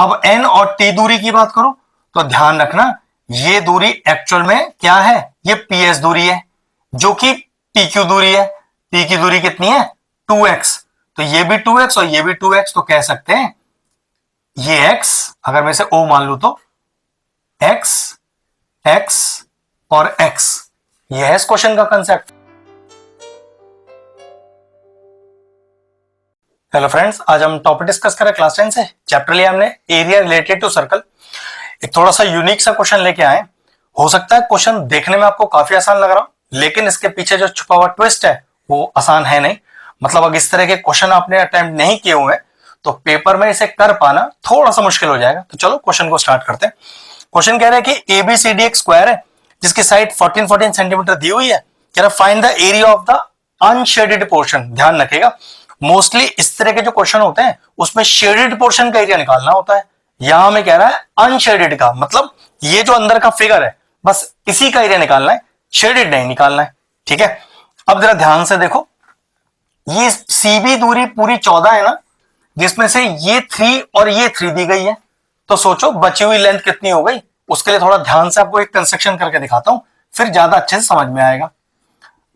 अब n और t दूरी की बात करो तो ध्यान रखना ये दूरी एक्चुअल में क्या है, ये ps दूरी है जो कि pq दूरी है। p की दूरी कितनी है 2x, तो ये भी 2x और ये भी 2x, तो कह सकते हैं ये x, अगर मैं इसे o मान लू तो x x और x, ये है इस क्वेश्चन का कंसेप्ट। हेलो फ्रेंड्स, आज हम टॉपिक डिस्कस करें क्लास 10 से। चैप्टर लिया हमने एरिया रिलेटेड टू सर्कल। एक थोड़ा सा यूनिक सा क्वेश्चन लेके आए। हो सकता है क्वेश्चन देखने में आपको काफी आसान लग रहा हो, लेकिन इसके पीछे जो छुपा हुआ ट्विस्ट है वो आसान है नहीं। मतलब अगर इस तरह के क्वेश्चन आपने अटेम्प्ट नहीं किए हुए तो पेपर में इसे कर पाना थोड़ा सा मुश्किल हो जाएगा। तो चलो क्वेश्चन को स्टार्ट करते हैं। क्वेश्चन कह रहा है कि ABCD एक स्क्वायर है जिसकी साइड 14 सेंटीमीटर दी हुई है। कह रहा find the area of the unshaded portion. ध्यान रखिएगा, मोस्टली इस तरह के जो क्वेश्चन होते हैं उसमें शेडेड पोर्शन का एरिया निकालना होता है। यहां में कह रहा है अनशेडेड का, मतलब ये जो अंदर का फिगर है बस इसी का एरिया निकालना है, शेडेड नहीं निकालना है। ठीक है, अब जरा ध्यान से देखो, ये CB दूरी पूरी 14 है ना, जिसमें से ये 3 और ये 3 दी गई है। तो सोचो बची हुई लेंथ कितनी हो गई। उसके लिए थोड़ा ध्यान से आपको एक कंस्ट्रक्शन करके दिखाता हूं, फिर ज्यादा अच्छे से समझ में आएगा।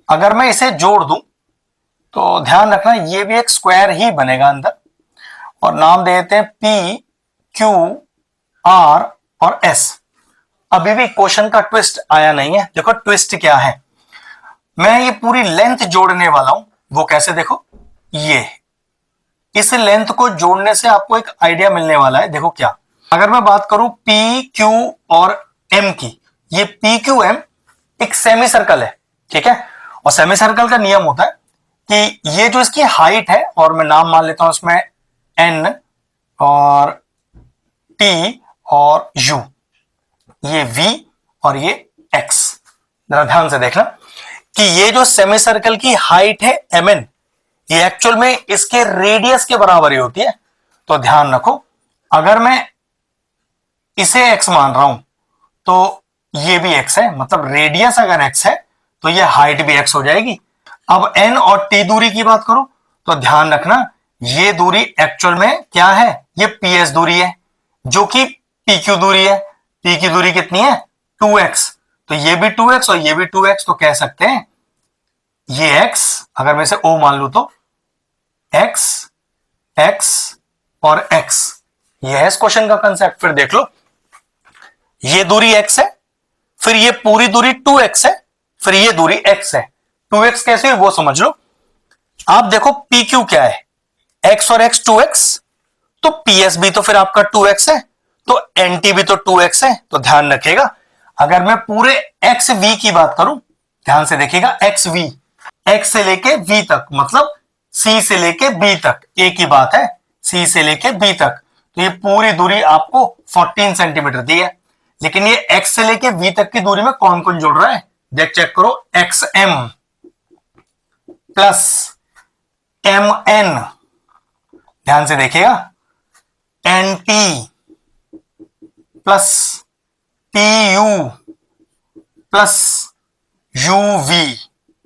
अगर मैं इसे जोड़ दूं तो ध्यान रखना ये भी एक स्क्वायर ही बनेगा अंदर, और नाम दे देते हैं P Q R और S। अभी भी क्वेश्चन का ट्विस्ट आया नहीं है। देखो ट्विस्ट क्या है, मैं ये पूरी लेंथ जोड़ने वाला हूं। वो कैसे, देखो ये इस लेंथ को जोड़ने से आपको एक आइडिया मिलने वाला है। देखो क्या, अगर मैं बात करूं P Q और M की, ये P Q M एक सेमी सर्कल है। ठीक है, और सेमी सर्कल का नियम होता है कि ये जो इसकी हाइट है, और मैं नाम मान लेता हूं इसमें N और T और U, ये V और ये X। जरा ध्यान से देखना कि ये जो सेमी सर्कल की हाइट है MN, ये एक्चुअल में इसके रेडियस के बराबर ही होती है। तो ध्यान रखो, अगर मैं इसे x मान रहा हूं तो ये भी x है, मतलब रेडियस अगर x है तो ये हाइट भी x हो जाएगी। अब n और t दूरी की बात करो तो ध्यान रखना ये दूरी एक्चुअल में क्या है, ये ps दूरी है जो कि pq दूरी है। p की दूरी कितनी है 2x, तो ये भी 2x और ये भी 2x, तो कह सकते हैं ये x, अगर मैं इसे o मान लू तो x x और x, ये है इस क्वेश्चन का कंसेप्ट। फिर देख लो, ये दूरी x है, फिर ये पूरी दूरी 2x है, फिर ये दूरी x है। 2x कैसे वो समझ लो। आप देखो PQ क्या है, x और x 2x, तो PS भी तो फिर आपका 2x है, तो NT भी तो 2x है। तो ध्यान रखिएगा, अगर मैं पूरे XV की बात करूं, ध्यान से देखिएगा XV, X से लेके V तक, मतलब C से लेके B तक, एक ही बात है, C से लेके B तक, तो ये पूरी दूरी आपको 14 सेंटीमीटर दी है। लेकिन ये X से लेके V तक की दूरी में कौन कौन जुड़ रहा है, देख चेक करो, XM प्लस MN, ध्यान से देखिएगा, NT plus TU plus UV,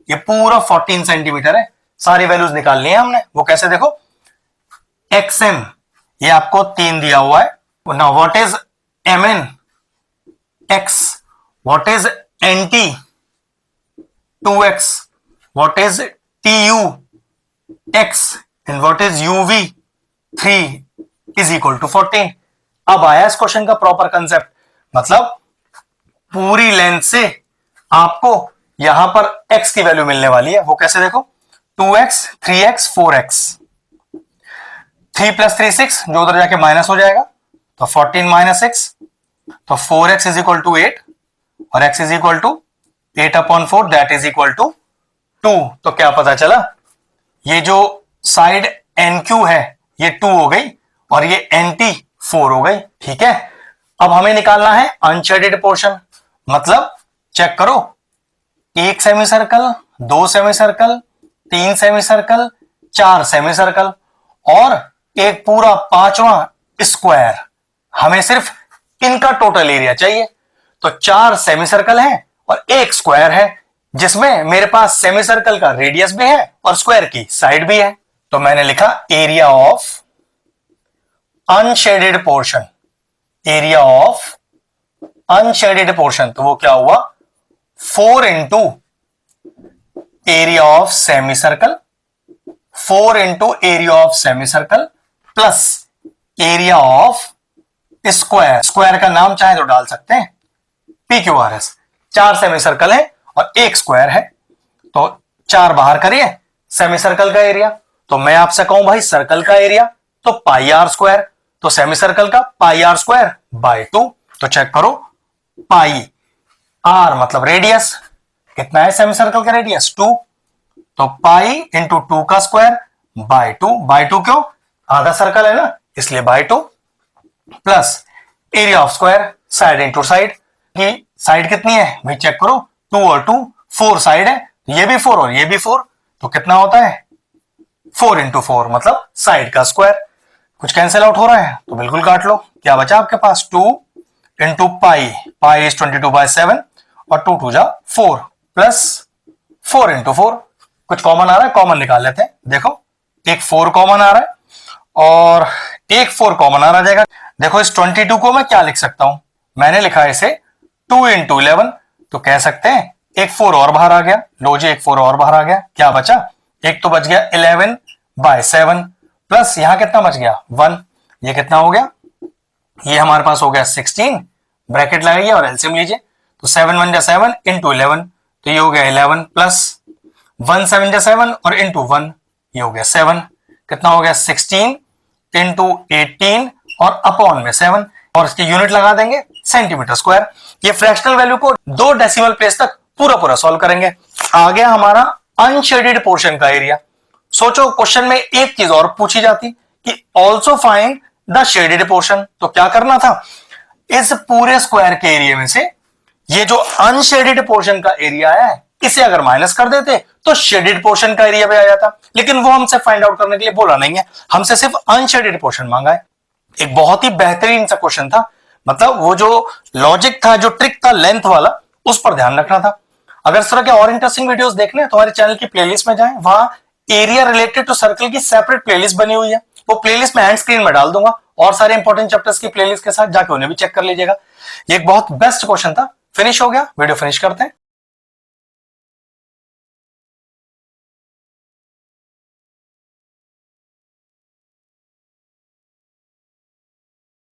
ये पूरा 14 सेंटीमीटर है। सारी वैल्यूज निकाल ली है हमने। वो कैसे, देखो XM ये आपको 3 दिया हुआ है। Now what is MN, X, what is NT 2x, what is TU X, and what is UV 3 is equal to 14। अब आया इस क्वेश्चन का प्रॉपर कंसेप्ट, मतलब पूरी लेंथ से आपको यहां पर x की वैल्यू मिलने वाली है। वो कैसे, देखो 2x 3x 4x, 3 प्लस 3 6, जो उधर जाके माइनस हो जाएगा, तो 14 माइनस 6, तो 4x इज इक्वल टू 8 और x is equal to 8 upon 4, that is equal to 2। तो क्या पता चला, ये जो साइड NQ है ये 2 हो गई और ये NT 4 हो गई। ठीक है, अब हमें निकालना है अनशेडेड पोर्शन। मतलब चेक करो, एक semi circle, 2 semi circle, 3 semi circle, 4 semi circle और एक पूरा 5वां स्क्वायर। हमें सिर्फ इनका टोटल एरिया चाहिए। तो 4 सेमी सर्कल है और एक स्क्वायर है, जिसमें मेरे पास सेमी सर्कल का रेडियस भी है और स्क्वायर की साइड भी है। तो मैंने लिखा area of unshaded portion, area of unshaded portion, तो वो क्या हुआ 4 into area of semi circle, 4 into area of semi circle plus area of square, square का नाम चाहे तो डाल सकते हैं PQRS। 4 सेमी सर्कल है और 1 स्क्वायर है, तो 4 बाहर करिए सेमी सर्कल का एरिया, तो मैं आपसे कहूं भाई सर्कल का एरिया तो पाई आर स्क्वायर, तो सेमी सर्कल का पाई आर स्क्वायर बाय 2, तो चेक करो पाई आर मतलब रेडियस, कितना है सेमी सर्कल का रेडियस 2, तो पाई इंटू 2 का स्क्वायर बाय 2, बाय 2 क्यों, आधा सर्कल है ना इसलिए by 2, plus area of square side into side, की साइड कितनी है भाई चेक करो 2 और 2 4 साइड है, ये भी 4 और ये भी 4, तो कितना होता है 4 इंटू 4 मतलब साइड का स्क्वायर। कुछ कैंसिल आउट हो रहा है तो बिल्कुल काट लो, क्या बचा आपके पास 2 इंटू पाई, पाई इज 22/7 और 2 2 जा 4 प्लस 4 इंटू 4, कुछ कॉमन आ रहा है कॉमन निकाल लेते हैं, देखो एक 4 कॉमन आ रहा है और एक 4 कॉमन आ रहा जाएगा। देखो इस 22 को मैं क्या लिख सकता हूं, मैंने लिखा है इसे 2 इंटू 11, तो कह सकते हैं एक 4 और बाहर आ गया, लो जी एक 4 और बाहर आ गया, क्या बचा एक तो बच गया 11/7 प्लस यहां कितना बच गया 1, ये कितना हो गया, ये हमारे पास हो गया 16, ब्रैकेट लगाइए और एलसीएम लीजिए, तो 7 1 जा 7 इंटू 11, तो ये हो गया 11 प्लस 1 7 जा 7 और इंटू 1 ये हो गया 7, कितना हो गया 16 इंटू 18 और अपॉन में 7 और इसकी यूनिट लगा देंगे सेंटीमीटर स्क्वायर। ये फ्रैक्शनल वैल्यू को 2 डेसिमल प्लेस तक पूरा पूरा सॉल्व करेंगे। आ गया हमारा अनशेडेड पोर्शन का एरिया। सोचो क्वेश्चन में एक चीज और पूछी जाती कि also find the shaded portion, तो क्या करना था इस पूरे स्क्वायर के एरिया में से ये जो अनशेडेड पोर्शन का एरिया है इसे अगर माइनस कर देते तो शेडेड पोर्शन का एरिया भी आ जाता, लेकिन वो हमसे फाइंड आउट करने के लिए बोला नहीं है, हमसे सिर्फ अनशेडेड पोर्शन मांगा है। एक बहुत ही बेहतरीन सा क्वेश्चन था, मतलब वो जो लॉजिक था जो ट्रिक था लेंथ वाला उस पर ध्यान रखना था। अगर इस तरह के और इंटरेस्टिंग वीडियोस देखने हैं तो हमारे चैनल की प्लेलिस्ट में जाएं, वहां एरिया रिलेटेड टू सर्कल की सेपरेट प्लेलिस्ट बनी हुई है, वो प्लेलिस्ट में एंड स्क्रीन में डाल दूंगा और सारे इंपॉर्टेंट चैप्टर्स की प्लेलिस्ट के साथ जाके उन्हें भी चेक कर लीजिएगा। ये एक बहुत बेस्ट क्वेश्चन था। फिनिश हो गया, वीडियो फिनिश करते हैं।